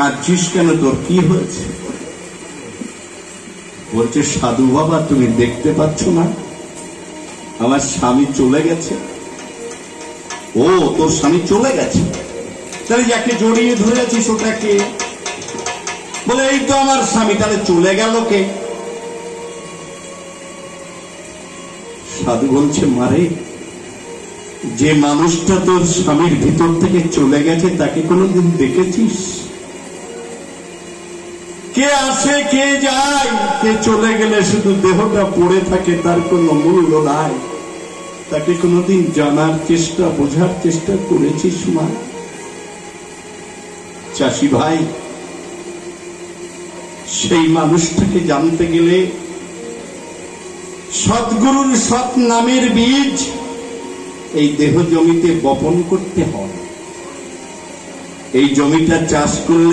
কাঁদছিস কেন, তোর কি হয়েছে? বলছে, সাধু বাবা তুমি দেখতে পাচ্ছ না আমার স্বামী চলে গেছে। ও, তোর স্বামী চলে গেছে? তাহলে যাকে জড়িয়ে ধরে আছিস ওটা কে? বলে, এই তো আমার স্বামী। তাহলে চলে গেল কে? সাধু বলছে, মারে, যে মানুষটা তোর স্বামীর ভিতর থেকে চলে গেছে তাকে কোনোদিন দেখেছিস? কে আসে কে যায়, কে চলে গেলে শুধু দেহটা পড়ে থাকে, তার কোনো মূল্য নাই। তাকে কোনোদিন জানার চেষ্টা, বোঝার চেষ্টা করেছিস মা? চাষি ভাই, সেই মানুষটাকে জানতে গেলে সদ্গুরুর সৎ নামের বীজ এই দেহ জমিতে বপন করতে হয়। এই জমিটা চাষ করলে